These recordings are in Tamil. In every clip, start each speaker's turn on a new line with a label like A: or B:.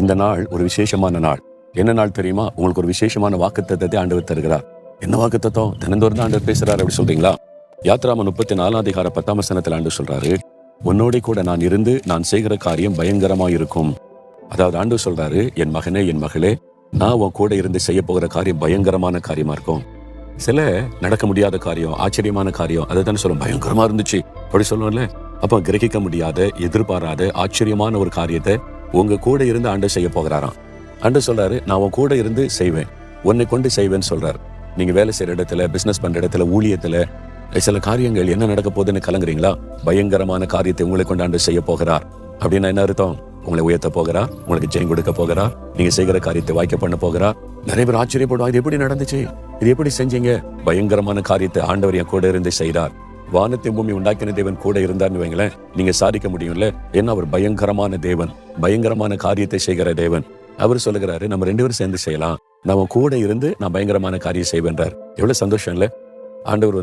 A: இந்த நாள் ஒரு விசேஷமான நாள். என்ன நாள் தெரியுமா? உங்களுக்கு ஒரு விசேஷமான வாக்குத்தத்தத்தை ஆண்டவர் தருகிறார். என்ன வாக்குத்தத்தம்? தினந்தோறும் தான் ஆண்டவர் பேசுறாரு, அப்படி சொல்றீங்களா? யாத்ராம 34 ஆண்டு சொல்றாரு, உன்னோட கூட நான் இருந்து நான் செய்கிற காரியம் பயங்கரமா இருக்கும். அதாவது ஆண்டு சொல்றாரு, என் மகனே என் மகளே, நான் உன் கூட இருந்து செய்ய போகிற காரியம் பயங்கரமான காரியமா இருக்கும். சில நடக்க முடியாத காரியம், ஆச்சரியமான காரியம், அதை தானே சொல்லும், பயங்கரமா இருந்துச்சு அப்படி சொல்லுவோம்ல. அப்ப கிரகிக்க முடியாத, எதிர்பாராத, ஆச்சரியமான ஒரு காரியத்தை உங்க கூட இருந்து ஆண்டு செய்ய போகிறாராம். ஆண்டு சொல்றாரு, நான் உன் கூட இருந்து செய்வேன், உன்னை கொண்டு செய்வேன்னு சொல்றாரு. நீங்க வேலை செய்யற இடத்துல, பிசினஸ் பண்ற இடத்துல, ஊழியத்துல சில காரியங்கள் என்ன நடக்க போகுதுன்னு கலங்குறீங்களா? பயங்கரமான காரியத்தை உங்களை கொண்டு ஆண்டு செய்ய போகிறார். அப்படின்னா என்ன அர்த்தம்? உங்களை உயர்த்த போகிறா, உங்களுக்கு ஜெயம் கொடுக்க போகிறா, நீங்க செய்கிற காரியத்தை வாய்க்க பண்ண போகிறா. நிறைய பேர் ஆச்சரியப்படுவா, இது எப்படி நடந்துச்சு, இது எப்படி செஞ்சீங்க? பயங்கரமான காரியத்தை ஆண்டவர் என் கூட இருந்து செய்தார். வானத்தை பூமி உண்டாக்கின தேவன் கூட இருந்தார்னு வைங்களேன், நீங்க சாதிக்க முடியும்ல. ஏன்னா அவர் பயங்கரமான தேவன், பயங்கரமான காரியத்தை செய்கிற தேவன். அவர் சொல்லுகிறாரு, நம்ம 2 பேரும் சேர்ந்து செய்யலாம், நம்ம கூட இருந்து நான் பயங்கரமான காரியம் செய்வேன்றார். எவ்வளவு சந்தோஷம் இல்ல? ஆண்டவர்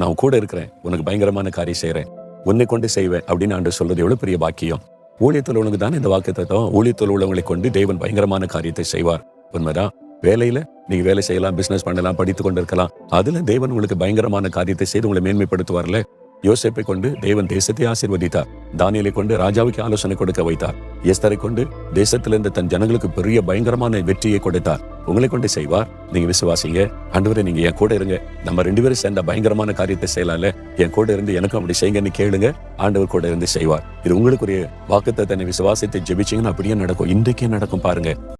A: நான் கூட இருக்கிறேன், உனக்கு பயங்கரமான காரியம் செய்யறேன், உன்னை கொண்டு செய்வேன் அப்படின்னு ஆண்டவர் சொல்றது எவ்வளவு பெரிய பாக்கியம். ஊழியத்தில் உள்ளவங்க தானே இந்த வாக்குத்தத்தம். ஊழியத்தில் உள்ளவங்களை கொண்டு தேவன் பயங்கரமான காரியத்தை செய்வார். உண்மைதான். வேலையில நீங்க வேலை செய்யலாம், பிசினஸ் பண்ணலாம், படித்துக் கொண்டு இருக்கலாம். அதுல தேவன் உங்களுக்கு பயங்கரமான காரியத்தை செய்து உங்களை மேன்மைப்படுத்துவார்ல. யோசேப்பை கொண்டு தேவன் தேசத்தை ஆசீர்வதித்தார். தானியேலை கொண்டு ராஜாவுக்கு ஆலோசனை கொடுக்க வைத்தார். எஸ்தரை கொண்டு தேசத்திலிருந்து தன் ஜனங்களுக்கு பெரிய பயங்கரமான வெற்றியை கொடுத்தார். உங்களை கொண்டு செய்வார். நீங்க விசுவாசிங்க. ஆண்டவரே, நீங்க என் கூட இருங்க, நம்ம 2 பேரும் சேர்ந்த பயங்கரமான காரியத்தை செய்யலாம்ல, என் கூட இருந்து எனக்கும் அப்படி செய்யுங்கன்னு கேளுங்க. ஆண்டவர் கூட இருந்து செய்வார். இது உங்களுக்குரிய வாக்குத்தத்தனை விசுவாசத்தை ஜெபிச்சீங்கன்னா அப்படியே நடக்கும். இன்றைக்கே நடக்கும் பாருங்க.